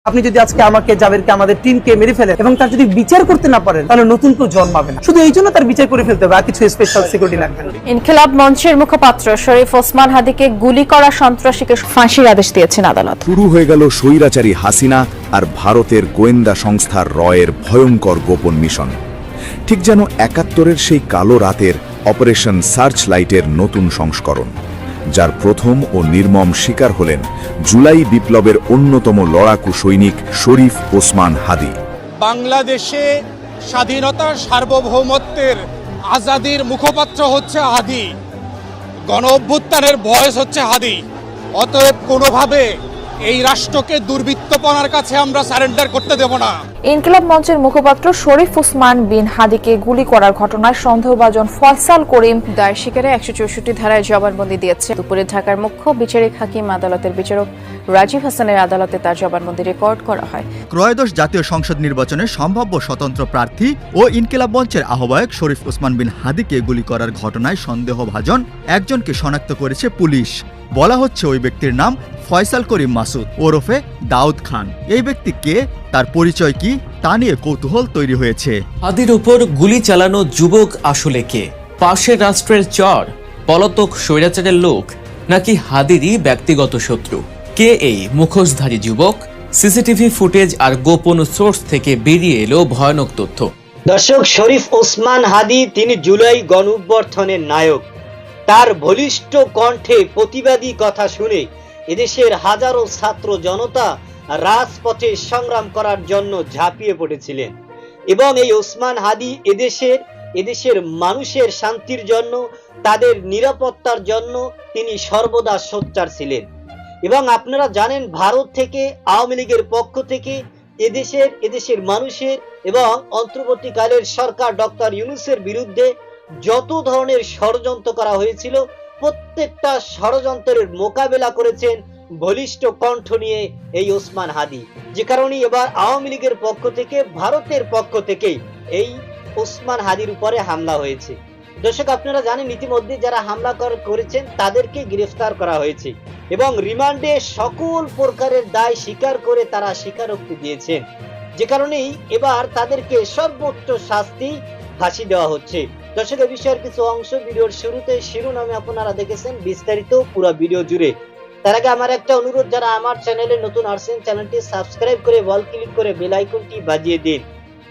আপনি যদি আজকে আমাকে জাবেরকে আমাদের টিমকে মেরে ফেলেন এবং তার যদি বিচার করতে না পারেন তাহলে নতুন কেউ জন্মাবে না। শুধু এই জন্য তার বিচার করে ফেলতে হবে, আর কিছু স্পেশাল সিকিউরিটি লাগবে না। ইনকিলাব মঞ্চের মুখপাত্র শরীফ ওসমান হাদিকে গুলি করা সন্ত্রাসীকে ফাঁসির আদেশ দিয়েছেন আদালত। শুরু হয়ে গেল স্বৈরাচারী হাসিনা আর ভারতের গোয়েন্দা সংস্থার রয়ের ভয়ঙ্কর গোপন মিশন। ঠিক যেন ৭১-এর সেই কালো রাতের অপারেশন সার্চ লাইটের নতুন সংস্করণ, যার প্রথম ও নির্মম শিকার হলেন জুলাই বিপ্লবের অন্যতম লড়াকু সৈনিক শরীফ ওসমান হাদি। বাংলাদেশে স্বাধীনতা সার্বভৌমত্বের আজাদির মুখপাত্র হচ্ছে হাদি, গণ অভ্যুত্থানের ভয়েস হচ্ছে হাদি। অতএব কোনোভাবে এই রাষ্ট্রকে দুর্বৃত্তপনার কাছে আমরা সারেন্ডার করতে দেব না। ইনকিলাব মঞ্চের মুখপাত্র শরীফ ওসমান বিন হাদিকে গুলি করার ঘটনায় সন্দেহভাজন ফয়সাল করিম দায়ের শিকারে ১৬৪ ধারায় জবানবন্দি দিয়েছে। দুপুরে ঢাকার মুখ্য বিচারিক হাকিম আদালতের বিচারক রাজীব হাসানের আদালতে তার জবানবন্দি রেকর্ড করা হয়। ত্রয়োদশ জাতীয় সংসদ নির্বাচনে সম্ভাব্য স্বতন্ত্র প্রার্থী ও ইনকিলাব মঞ্চের আহ্বায়ক শরীফ ওসমান বিন হাদিকে গুলি করার ঘটনায় সন্দেহভাজন একজনকে শনাক্ত করেছে পুলিশ। বলা হচ্ছে ওই ব্যক্তির নাম ফয়সাল করিম মাসুদ ওরফে দাউদ খান। এই ব্যক্তি কে, তার পরিচয় কি, তা নিয়ে কৌতূহল তৈরি হয়েছে। হাদির উপর গুলি চালানো যুবক আসলে কে? পাশের রাষ্ট্রের চর, পলাতক স্বৈরাচারের লোক, নাকি হাদিরই ব্যক্তিগত শত্রু? কে এই মুখোশধারী যুবক? সিসিটিভি ফুটেজ আর গোপন সোর্স থেকে বেরিয়ে এলো ভয়ানক তথ্য। দর্শক, শরীফ ওসমান হাদি তিনি জুলাই গণঅভ্যুত্থানের নায়ক। তার বলিষ্ঠ কণ্ঠে প্রতিবাদী কথা শুনে এদেশের হাজারো ছাত্র জনতা রাজপথে সংগ্রাম করার জন্য ঝাঁপিয়ে পড়েছিলেন এবং এই ওসমান হাদি এদেশের মানুষের শান্তির জন্য, তাদের নিরাপত্তার জন্য তিনি সর্বদা সোচ্চার ছিলেন। এবং আপনারা জানেন, ভারত থেকে আওয়ামী লীগের পক্ষ থেকে এদেশের মানুষের এবং অন্তর্বর্তীকালের সরকার ডক্টর ইউনূসের বিরুদ্ধে যত ধরনের ষড়যন্ত্র করা হয়েছিল, প্রত্যেকটা ষড়যন্ত্রের মোকাবেলা করেছেন বলিষ্ঠ কণ্ঠ নিয়ে এই ওসমান হাদি। যে কারণে এবার আওয়ামী লীগের পক্ষ থেকে, ভারতের পক্ষ থেকে এই ওসমান হাদির উপরে হামলা হয়েছে। দর্শক, আপনারা জানেন ইতিমধ্যে যারা হামলা করেছেন তাদেরকে গ্রেফতার করা হয়েছে এবং রিমান্ডে সকল প্রকারের দায় স্বীকার করে তারা স্বীকারোক্তি দিয়েছেন। যে কারণেই এবার তাদেরকে সর্বোচ্চ শাস্তি ফাঁসি দেওয়া হচ্ছে। দর্শক, এই বিষয়ের কিছু অংশ ভিডিওর শুরুতে শিরোনামে আপনারা দেখেছেন, বিস্তারিত পুরো ভিডিও জুড়ে। তার আগে আমার একটা অনুরোধ, যারা আমার চ্যানেলে নতুন আসছেন চ্যানেলটি সাবস্ক্রাইব করে বল ক্লিক করে বেল আইকনটি বাজিয়ে দিন।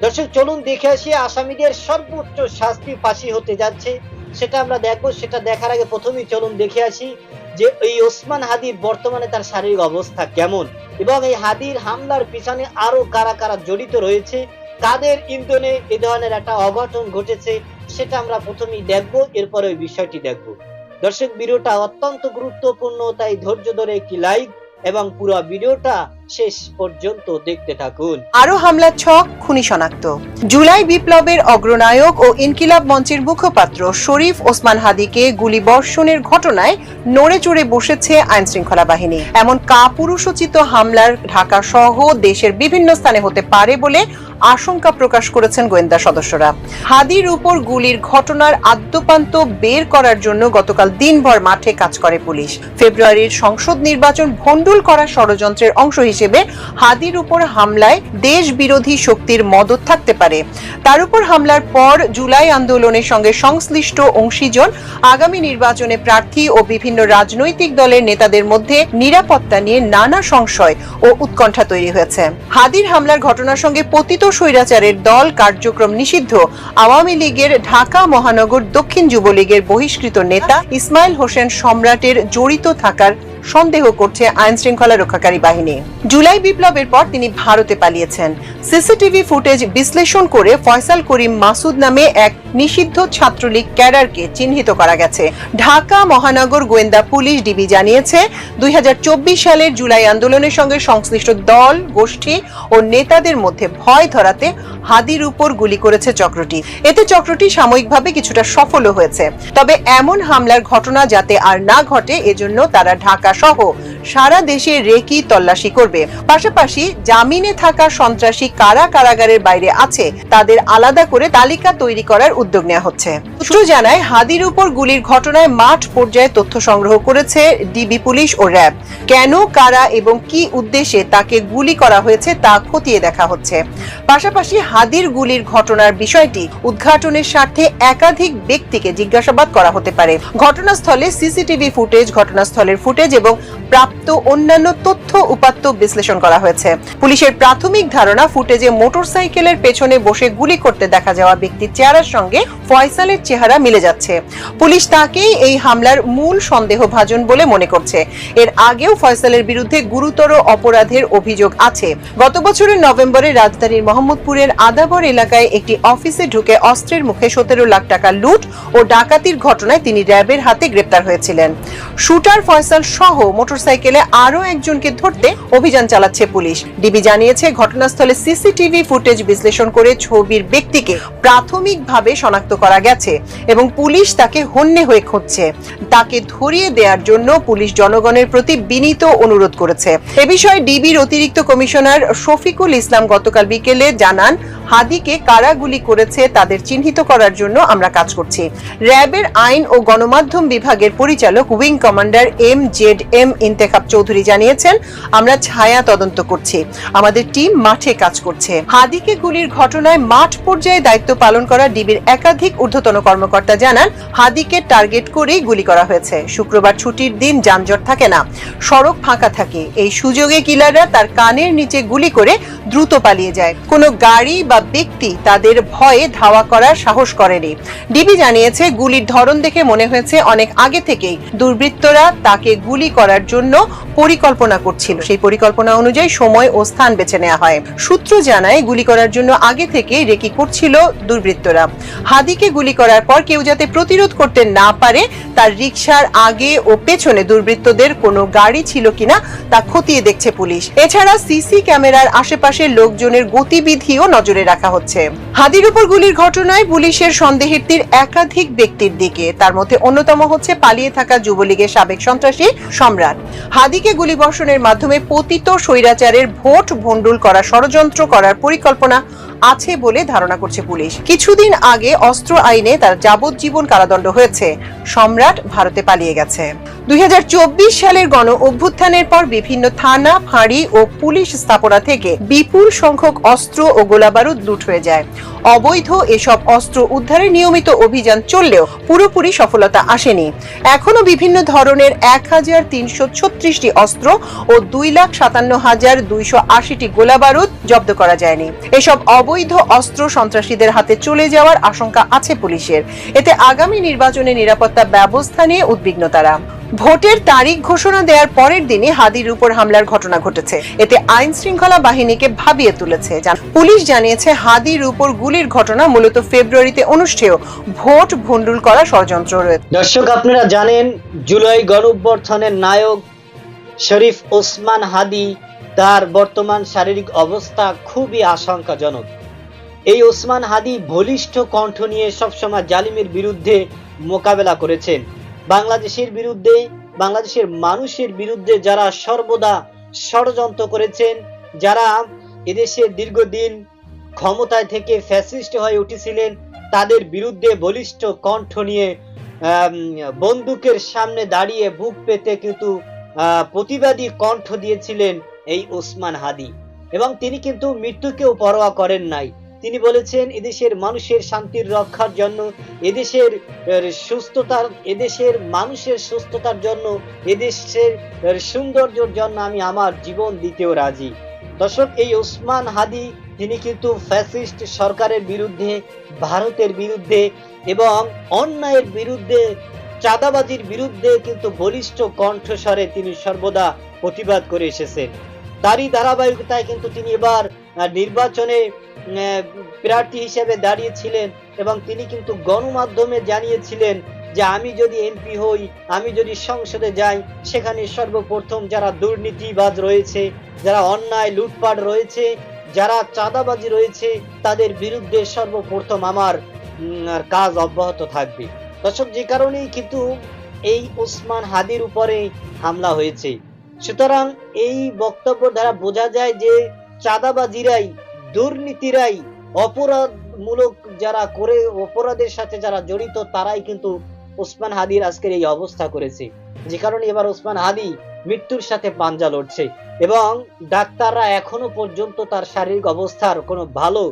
দর্শক, চলুন দেখে আসি আসামিদের সর্বোচ্চ শাস্তি ফাঁসি হতে যাচ্ছে, সেটা আমরা দেখবো। সেটা দেখার আগে প্রথমেই চলুন দেখে আসি যে এই ওসমান হাদির বর্তমানে তার শারীরিক অবস্থা কেমন এবং এই হাদির হামলার পিছনে আরো কারা কারা জড়িত রয়েছে, কাদের ইন্ধনে এ ধরনের একটা অঘটন ঘটেছে, সেটা আমরা প্রথমেই দেখবো, এরপরে ওই বিষয়টি দেখবো। দর্শক, ভিডিওটা অত্যন্ত গুরুত্বপূর্ণ, তাই ধৈর্য ধরে একটি লাইক এবং পুরো ভিডিওটা শেষ পর্যন্ত দেখতে থাকুন। আরো হামলার ছক, খুনি শনাক্ত। জুলাই বিপ্লবের অগ্রনায়ক ও ইনকিলাব মঞ্চের মুখপাত্র শরীফ ওসমান হাদিকে গুলিবর্ষণের ঘটনায় নড়ে চড়ে বসেছে আইন শৃঙ্খলা বাহিনী। এমন কাপুরুষোচিত হামলার ঢাকা সহ দেশের বিভিন্ন স্থানে হতে পারে বলে আশঙ্কা প্রকাশ করেছেন গোয়েন্দা সদস্যরা। হাদির উপর গুলির ঘটনার আদ্যোপান্ত বের করার জন্য গতকাল দিনভর মাঠে কাজ করে পুলিশ। ফেব্রুয়ারির সংসদ নির্বাচন ভণ্ডুল করা ষড়যন্ত্রের অংশ হিসেবে হাদির উপর হামলায় দেশ বিরোধী শক্তির মদত থাকতে পারে। তার উপর হামলার পর জুলাই আন্দোলনের সঙ্গে সংশ্লিষ্ট অংশীজন আগামী নির্বাচনে প্রার্থী ও বিভিন্ন রাজনৈতিক দলের নেতাদের মধ্যে নিরাপত্তা নিয়ে নানা সংশয় ও উৎকণ্ঠা তৈরি হয়েছে। হাদির হামলার ঘটনার সঙ্গে পতিত স্বৈরাচারের দল কার্যক্রম নিষিদ্ধ আওয়ামী লীগের ঢাকা মহানগর দক্ষিণ যুবলীগের বহিষ্কৃত নেতা ইসমাইল হোসেন সম্রাটের জড়িত থাকার সন্দেহ করছে আইন শৃঙ্খলা রক্ষাকারী বাহিনী। জুলাই বিপ্লবের পর তিনি ভারতে পালিয়েছেন। সিসিটিভি ফুটেজ বিশ্লেষণ করে ফয়সাল করিম মাসুদ নামে এক নিষিদ্ধ ছাত্রলীগ ক্যাডারকে চিহ্নিত করা গেছে। ঢাকা মহানগর গোয়েন্দা পুলিশ ডিবি জানিয়েছে, ২০২৪ সালের জুলাই আন্দোলনের সঙ্গে সংশ্লিষ্ট দল, গোষ্ঠী ও নেতাদের মধ্যে ভয় ধরাতে হাদির উপর গুলি করেছে চক্রটি। এতে চক্রটি সাময়িকভাবে কিছুটা সফলও হয়েছে। তবে এমন হামলার ঘটনা যাতে আর না ঘটে, এজন্য তারা ঢাকা সহ সারা দেশে রেকি তল্লাশি করবে। পাশাপাশি জামিনে থাকা সন্ত্রাসী কারা কারাগারের বাইরে আছে তাদের আলাদা করে তালিকা তৈরি করার উদ্যোগ নেওয়া হচ্ছে। সূত্র জানায় হাদির উপর গুলির ঘটনায় মাঠ পর্যায়ে তথ্য সংগ্রহ করেছে ডিবি পুলিশ ও র্যাব। কেন, কারা এবং কি উদ্দেশ্যে তাকে গুলি করা হয়েছে তা খতিয়ে দেখা হচ্ছে। পাশাপাশি হাদির গুলির ঘটনার বিষয়টি উদ্ঘাটনের স্বার্থে একাধিক ব্যক্তিকে জিজ্ঞাসাবাদ করা হতে পারে। ঘটনাস্থলে সিসিটিভি ফুটেজ, ঘটনাস্থলের ফুটেজ এবং প্রাপ্ত অন্যান্য তথ্য উপাত্ত বিশ্লেষণ করা হয়েছে। পুলিশের প্রাথমিক ধারণা, ফুটেজে মোটরসাইকেলের পেছনে বসে গুলি করতে দেখা যাওয়া ব্যক্তির চেহারার সঙ্গে ফয়সালের চেহারা মিলে যাচ্ছে। পুলিশ তাকেই এই হামলার মূল সন্দেহভাজন বলে মনে করছে। এর আগেও ফয়সালের বিরুদ্ধে গুরুতর অপরাধের অভিযোগ আছে। গত বছরের নভেম্বরে রাজধানীর মোহাম্মদপুরের আদাবর এলাকায় একটি অফিসে ঢুকে অস্ত্রের মুখে 17 লাখ টাকা লুট ও ডাকাতির ঘটনায় তিনি র্যাবের হাতে গ্রেপ্তার হয়েছিলেন। শুটার ফয়সাল সহ মোটরসাইকেলে আরো একজনকে ধরতে অভিযান চালাচ্ছে পুলিশ। ডিবি জানিয়েছে, ঘটনাস্থলে সিসিটিভি ফুটেজ বিশ্লেষণ করে ছবির ব্যক্তিকে প্রাথমিকভাবে শনাক্ত করা গেছে এবং পুলিশ তাকে হন্যে হয়ে খুঁজছে। তাকে ধরিয়ে দেওয়ার জন্য পুলিশ জনগণের প্রতি বিনীত অনুরোধ করেছে। এ বিষয়ে ডিবির অতিরিক্ত কমিশনার শফিকুল ইসলাম গতকাল বিকেলে জানান, হাদিকে কারা গুলি করেছে তাদের চিহ্নিত করার জন্য আমরা কাজ করছি। র্যাবের আইন ও গণমাধ্যম বিভাগের পরিচালক wing commander MZM Intekhab Chowdhury জানিয়েছেন, আমরা ছায়া তদন্ত করছি, আমাদের টিম মাঠে কাজ করছে। হাদিকে গুলির ঘটনায় মাঠ পর্যায়ে দায়িত্ব পালন করা ডিবির একাধিক ঊর্ধ্বতন কর্মকর্তা জানান, হাদিকে টার্গেট করেই গুলি করা হয়েছে। শুক্রবার ছুটির দিন, যানজট থাকে না, সড়ক ফাঁকা থাকে। এই সুযোগে কিলাররা তার কানের নিচে গুলি করে দ্রুত পালিয়ে যায়। কোনো গাড়ি বা ব্যক্তি তাদের ভয়ে ধাওয়া করার সাহস করেনি। ডিবি জানিয়েছে, গুলির ধরন দেখে মনে হয়েছে অনেক আগে থেকেই দুর্বৃত্তরা তাকে গুলি করার জন্য পরিকল্পনা করছিল। সেই পরিকল্পনা অনুযায়ী সময় ও স্থান বেছে নেওয়া হয়। সূত্র জানায়, গুলি করার জন্য আগে থেকে রেকি করছিল দুর্বৃত্তরা। হাদিকে গুলি করার পর কেউ যাতে প্রতিরোধ করতে না পারে, তার রিকশার আগে ও পেছনে দুর্বৃত্তদের কোনো গাড়ি ছিল কিনা তা খতিয়ে দেখছে পুলিশ। এছাড়া সিসি ক্যামেরার আশেপাশে লোকজনের গতিবিধিও নজরে রাখা হচ্ছে। হাদির উপর গুলির ঘটনায় পুলিশের সন্দেহের তীর একাধিক ব্যক্তির দিকে। তার মধ্যে অন্যতম হচ্ছে পালিয়ে থাকা যুবলীগের সাবেক সন্ত্রাসী সম্রাট। হাদিকে গুলিবর্ষণের মাধ্যমে পতিত স্বৈরাচারের ভোট ভণ্ডুল করা ষড়যন্ত্র করার পরিকল্পনা আছে বলে ধারণা করছে পুলিশ। কিছুদিন আগে অস্ত্র আইনে তার যাবজ্জীবন কারাদণ্ড হয়েছে। সম্রাট ভারতে পালিয়ে গেছে। 2024 সালের গণ অভ্যুত্থানের পর বিভিন্ন থানা, ফাঁড়ি ও পুলিশ স্থাপনা থেকে বিপুল সংখ্যক অস্ত্র ও গোলাবারুদ লুট হয়ে যায়। অবৈধ এসব অস্ত্র উদ্ধারে নিয়মিত অভিযান চললেও পুরোপুরি সফলতা আসেনি। এখনো বিভিন্ন ধরনের 1336টি অস্ত্র ও 2,57,280টি গোলাবারুদ জব্দ করা যায়নি। এসব অবৈধ অস্ত্র সন্ত্রাসীদের হাতে চলে যাওয়ার আশঙ্কা আছে পুলিশের। এতে আগামী নির্বাচনে নিরাপত্তা ব্যবস্থা নিয়ে উদ্বিগ্ন তারা। ভোটের তারিখ ঘোষণা দেওয়ার পরের দিনই হাদির উপর হামলার ঘটনা ঘটেছে। এতে আইন শৃঙ্খলা বাহিনীকে ভাবিয়ে তুলেছে। পুলিশ জানিয়েছে, হাদির উপর গুলির ঘটনা মূলত ফেব্রুয়ারিতে অনুষ্ঠেয় ভোট ভণ্ডুল করা ষড়যন্ত্র রয়েছে। দর্শক, আপনারা জানেন, জুলাই গণঅভ্যুত্থানের নায়ক শরীফ ওসমান হাদি, তার বর্তমান শারীরিক অবস্থা খুবই আশঙ্কাজনক। এই ওসমান হাদি বলিষ্ঠ কণ্ঠ নিয়ে সবসময় জালিমের বিরুদ্ধে মোকাবেলা করেছেন। বাংলাদেশের বিরুদ্ধে, বাংলাদেশের মানুষের বিরুদ্ধে যারা সর্বদা ষড়যন্ত্র করেছেন, যারা এদেশে দীর্ঘদিন ক্ষমতায় থেকে ফ্যাসিস্ট হয়ে উঠেছিলেন, তাদের বিরুদ্ধে বলিষ্ঠ কণ্ঠ নিয়ে বন্দুকের সামনে দাঁড়িয়ে বুক পেতে কিন্তু প্রতিবাদী কণ্ঠ দিয়েছিলেন এই ওসমান হাদি। এবং তিনি কিন্তু মৃত্যুকেও পরোয়া করেন নাই। তিনি বলেছেন, এদেশের মানুষের শান্তির রক্ষার জন্য, এদেশের সুস্থতার, এদেশের মানুষের সুস্থতার জন্য, এদেশের সৌন্দর্যের জন্য আমি আমার জীবন দিতেও রাজি। দর্শক, এই ওসমান হাদি তিনি কিন্তু ফ্যাসিস্ট সরকারের বিরুদ্ধে, ভারতের বিরুদ্ধে এবং অন্যায়ের বিরুদ্ধে, চাঁদাবাজির বিরুদ্ধে কিন্তু বলিষ্ঠ কণ্ঠস্বরে তিনি সর্বদা প্রতিবাদ করে এসেছেন। তারই ধারাবাহিকতায় কিন্তু তিনি এবার নির্বাচনে প্রার্থী হিসেবে দাঁড়িয়েছিলেন এবং তিনি কিন্তু গণমাধ্যমে জানিয়েছিলেন যে আমি যদি এমপি হই, আমি যদি সংসদে যাই, সেখানে সর্বপ্রথম যারা দুর্নীতিবাজ রয়েছে, যারা অন্যায় লুটপাট রয়েছে, যারা চাঁদাবাজি রয়েছে, তাদের বিরুদ্ধে সর্বপ্রথম আমার কাজ অব্যাহত থাকবে। দর্শক, যে কারণেই কিন্তু এই ওসমান হাদির উপরে হামলা হয়েছে। সুতরাং এই বক্তব্য দ্বারা বোঝা যায় যে চাঁদাবাজিরাই, দুর্নীতিরাই, মূলক যারা করে অপরাধের সাথে যারা জড়িত তারাই কিন্তু ওসমান হাদির আজকের এই অবস্থা করেছে, যে কারণে এবার ওসমান হাদি মৃত্যুর সাথে পাঞ্জা লড়ছে এবং ডাক্তাররা এখনো পর্যন্ত তার শারীরিক অবস্থার কোনো ভালো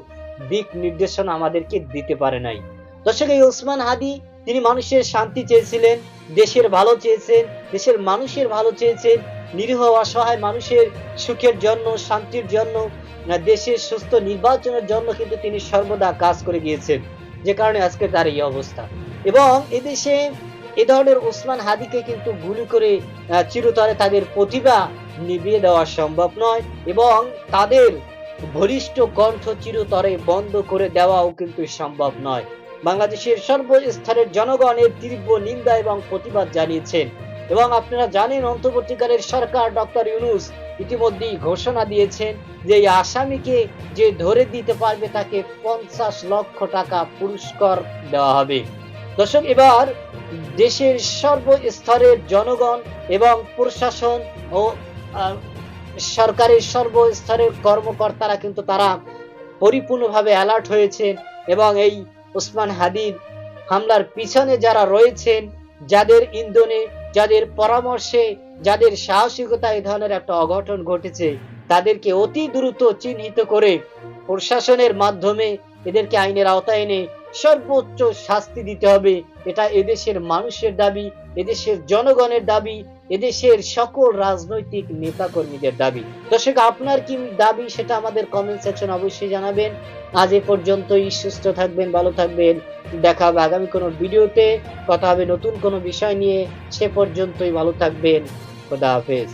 দিক নির্দেশনা আমাদেরকে দিতে পারে নাই। দর্শক, এই ওসমান হাদি তিনি মানুষের শান্তি চেয়েছিলেন, দেশের ভালো চেয়েছেন, দেশের মানুষের ভালো চেয়েছেন, নিরীহ অসহায় মানুষের সুখের জন্য, শান্তির জন্য, দেশের সুস্থ নির্বাচনের জন্য কিন্তু তিনি সর্বদা কাজ করে গিয়েছেন, যে কারণে আজকে তার এই অবস্থা। এবং এদেশে এ ধরনের ওসমান হাদিকে কিন্তু গুলি করে চিরতরে তাদের প্রতিভা নিভিয়ে দেওয়া সম্ভব নয় এবং তাদের বলিষ্ঠ কণ্ঠ চিরতরে বন্ধ করে দেওয়াও কিন্তু সম্ভব নয়। বাংলাদেশের সর্বস্তরের জনগণের তীব্র নিন্দা এবং প্রতিবাদ জানিয়েছেন এবং আপনারা জানেন অন্তর্বর্তীকালের সরকার ডক্টর ইউনূস ইতিমধ্যেই ঘোষণা দিয়েছেন যে এই আসামিকে যে ধরে দিতে পারবে তাকে 50 লক্ষ টাকা পুরস্কার দেওয়া হবে। দর্শক, এবার দেশের সর্বস্তরের জনগণ এবং প্রশাসন ও সরকারের সর্বস্তরের কর্মকর্তারা কিন্তু তারা পরিপূর্ণভাবে অ্যালার্ট হয়েছেন এবং এই ওসমান হাদির হামলার পিছনে যারা রয়েছেন, যাদের ইন্ধনে, যাদের পরামর্শে, যাদের সাহসিকতা এই ধরনের একটা অঘটন ঘটেছে, তাদেরকে অতি দ্রুত চিহ্নিত করে প্রশাসনের মাধ্যমে এদেরকে আইনের আওতায় এনে সর্বোচ্চ শাস্তি দিতে হবে। এটা এদেশের মানুষের দাবি, এদেশের জনগণের দাবি, এদেশের সকল রাজনৈতিক নেতাকর্মীদের দাবি। দর্শক, আপনার কি দাবি সেটা আমাদের কমেন্ট সেকশন অবশ্যই জানাবেন। আজ এ পর্যন্তই। সুস্থ থাকবেন, ভালো থাকবেন। দেখা হবে আগামী কোনো ভিডিওতে, কথা হবে নতুন কোনো বিষয় নিয়ে। সে পর্যন্তই ভালো থাকবেন। খোদা হাফেজ।